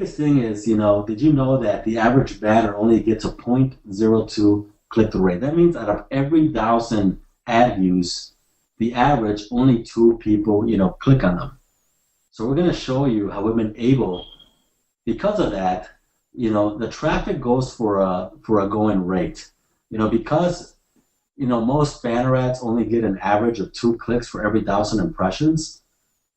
biggest thing is, did you know that the average banner only gets a 0.02 click-through rate? That means out of every 1,000 ad views, the average only 2 people, click on them. So we're going to show you how we've been able, because of that, the traffic goes for a going rate. Because most banner ads only get an average of 2 clicks for every 1,000 impressions.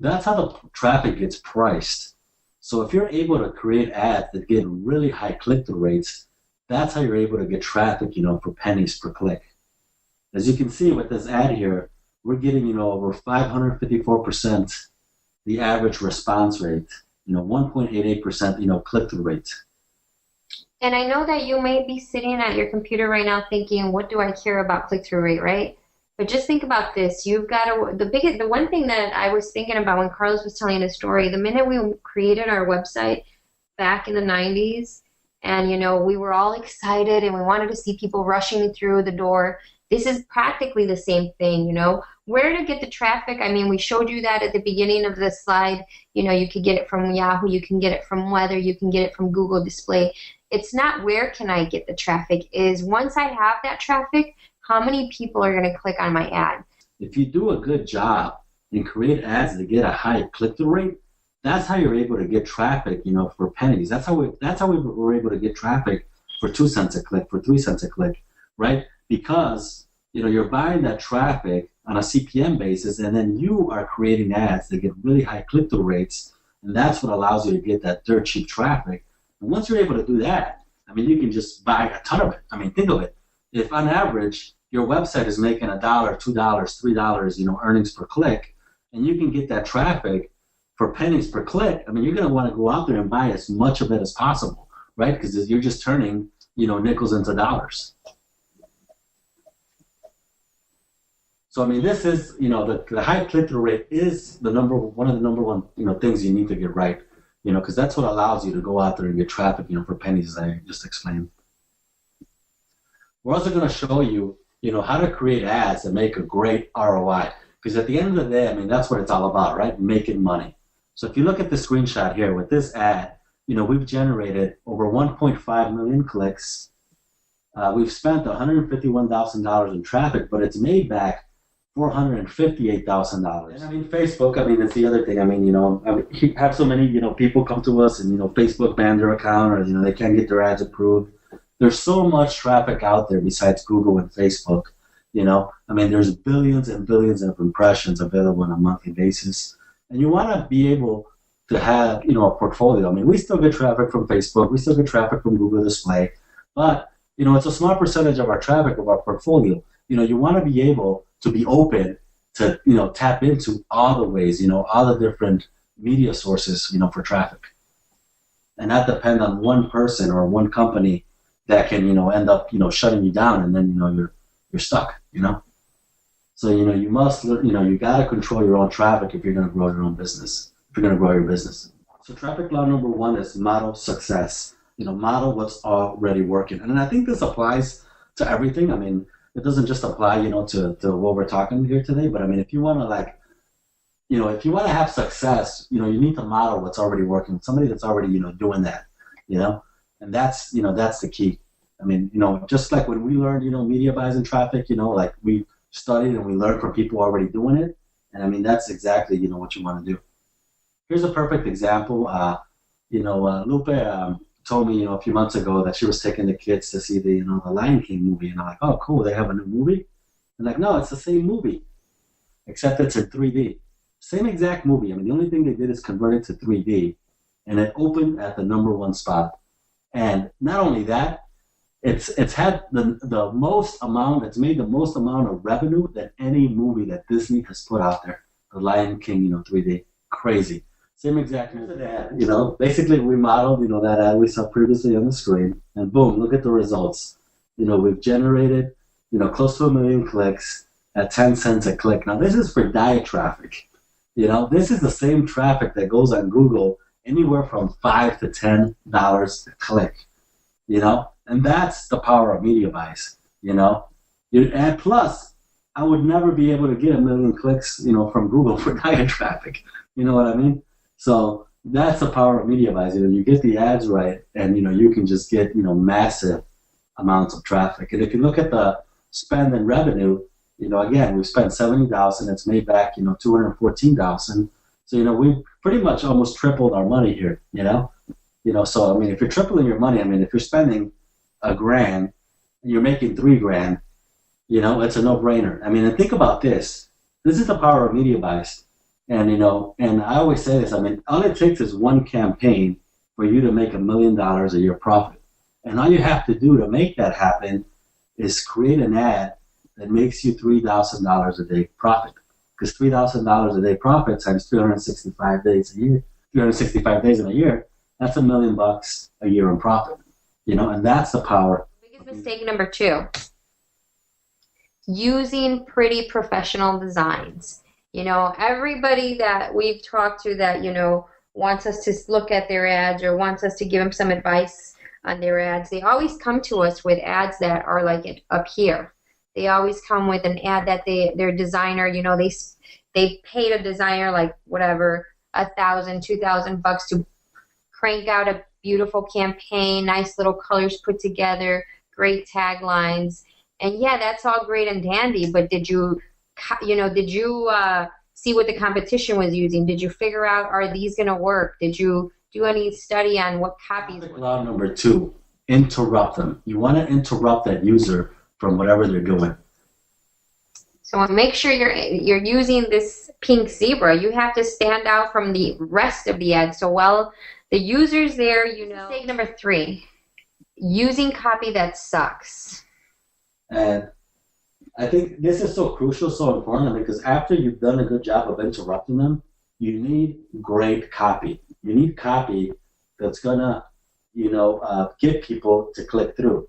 That's how the traffic gets priced. So if you're able to create ads that get really high click-through rates, that's how you're able to get traffic, for pennies per click. As you can see with this ad here, we're getting, over 554% the average response rate, 1.88%, click-through rate. And I know that you may be sitting at your computer right now thinking, what do I care about click-through rate, right? But just think about this. You've got the one thing that I was thinking about when Carlos was telling the story, the minute we created our website back in the 90s, and, we were all excited and we wanted to see people rushing through the door. This is practically the same thing, Where to get the traffic? I mean, we showed you that at the beginning of the slide. You could get it from Yahoo, you can get it from Weather, you can get it from Google Display. It's not where can I get the traffic, is once I have that traffic, how many people are going to click on my ad? If you do a good job and create ads that get a high click-through rate, that's how you're able to get traffic, for pennies. That's how we were able to get traffic for 2 cents a click, for 3 cents a click, right? Because, you're buying that traffic on a CPM basis, and then you are creating ads that get really high click-through rates, and that's what allows you to get that dirt cheap traffic. And once you're able to do that, you can just buy a ton of it. Think of it. If on average, your website is making $1, $2, $3, earnings per click, and you can get that traffic for pennies per click, you're going to want to go out there and buy as much of it as possible, right? Because you're just turning, nickels into dollars. So, this is, the high click-through rate is one of the number one, things you need to get right, because that's what allows you to go out there and get traffic, for pennies, as I just explained. We're also going to show you, how to create ads that make a great ROI. Because at the end of the day, that's what it's all about, right? Making money. So if you look at the screenshot here with this ad, we've generated over 1.5 million clicks. We've spent $151,000 in traffic, but it's made back $458,000. And Facebook, that's the other thing. You have so many, people come to us and, Facebook banned their account, or, they can't get their ads approved. There's so much traffic out there besides Google and Facebook, there's billions and billions of impressions available on a monthly basis. And you want to be able to have, a portfolio. We still get traffic from Facebook, we still get traffic from Google Display, but, it's a small percentage of our traffic of our portfolio. You want to be able to be open to, tap into all the ways, all the different media sources, for traffic. And not depend on one person or one company that can, end up, shutting you down, and then, you're stuck, So, you must, you got to control your own traffic if you're going to grow your own business, if you're going to grow your business. So traffic law number 1 is model success. Model what's already working. And I think this applies to everything. It doesn't just apply, to what we're talking here today, but if you want to if you want to have success, you need to model what's already working. Somebody that's already, doing that, and that's, that's the key. Just like when we learned, media buys and traffic, we studied and we learned from people already doing it. And that's exactly, what you want to do. Here's a perfect example. Lupe told me, a few months ago that she was taking the kids to see the Lion King movie. And I'm like, oh, cool, they have a new movie? And like, no, it's the same movie, except it's in 3D. Same exact movie. The only thing they did is convert it to 3D, and it opened at the number 1 spot. And not only that, it's had the most amount, it's made the most amount of revenue than any movie that Disney has put out there. The Lion King, 3D. Crazy. Same exact ad. Basically we modeled, that ad we saw previously on the screen, and boom, look at the results. We've generated, close to 1 million clicks at 10 cents a click. Now this is for diet traffic. This is the same traffic that goes on Google anywhere from $5 to $10 a click. And that's the power of media buys. And plus, I would never be able to get 1 million clicks, from Google for diet traffic. You know what I mean? So, That's the power of media buys. You get the ads right, and you can just get massive amounts of traffic. And if you look at the spend and revenue, again, we spent 70,000. It's made back 214,000. So we pretty much almost tripled our money here. So I mean, if you're tripling your money, I mean, if you're spending $1,000 and you're making $3,000, it's a no-brainer. I mean, and think about this. This is the power of media buys. And and I always say this. I mean, all it takes is one campaign for you to make $1 million a year profit. And all you have to do to make that happen is create an ad that makes you $3,000 a day profit. Because $3,000 a day profit times 365 days a year, 365 days in a year, that's $1 million a year in profit. And that's the power. Biggest mistake number 2: using pretty professional designs. Everybody that we've talked to that wants us to look at their ads or wants us to give them some advice on their ads, they always come to us with ads that are like up here. They always come with an ad that their designer, they paid a designer like whatever, $1,000, $2,000 to crank out a beautiful campaign, nice little colors put together, great taglines, and yeah, that's all great and dandy. But did you see what the competition was using? Did you figure out, are these going to work? Did you do any study on what copies? Law number 2: interrupt them. You want to interrupt that user from whatever they're doing. So make sure you're using this pink zebra. You have to stand out from the rest of the ad. So while the user's there, Mistake number 3: using copy that sucks. And I think this is so crucial, so important, because after you've done a good job of interrupting them, you need great copy. You need copy that's gonna, get people to click through.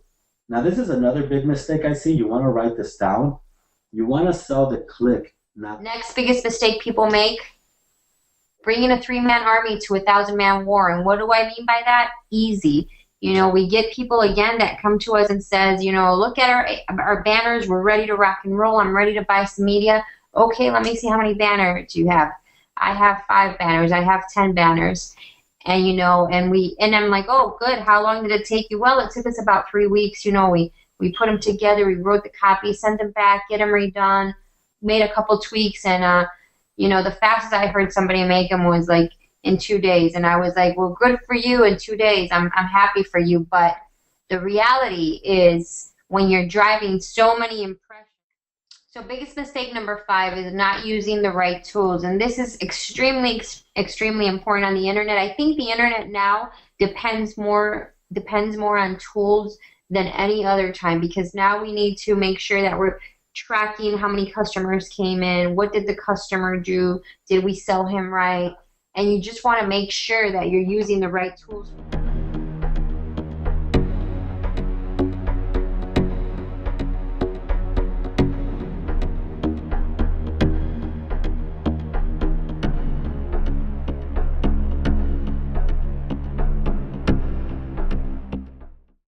Now, this is another big mistake I see. You want to write this down. You want to sell the click, not. Next biggest mistake people make: bringing a 3-man army to a 1,000-man war. And what do I mean by that? Easy. We get people, again, that come to us and says, look at our banners. We're ready to rock and roll. I'm ready to buy some media. Okay, let me see how many banners you have. I have 5 banners. I have 10 banners. And, and I'm like, oh, good. How long did it take you? Well, it took us about 3 weeks. We put them together. We wrote the copy, sent them back, get them redone, made a couple tweaks. And, the fastest I heard somebody make them was like in 2 days. And I was like, well, good for you in 2 days. I'm happy for you. But the reality is, when you're driving so many impressions. So biggest mistake number 5 is not using the right tools. And this is extremely, extremely important on the internet. I think the internet now depends more on tools than any other time, because now we need to make sure that we're tracking how many customers came in, what did the customer do, did we sell him right, and you just want to make sure that you're using the right tools.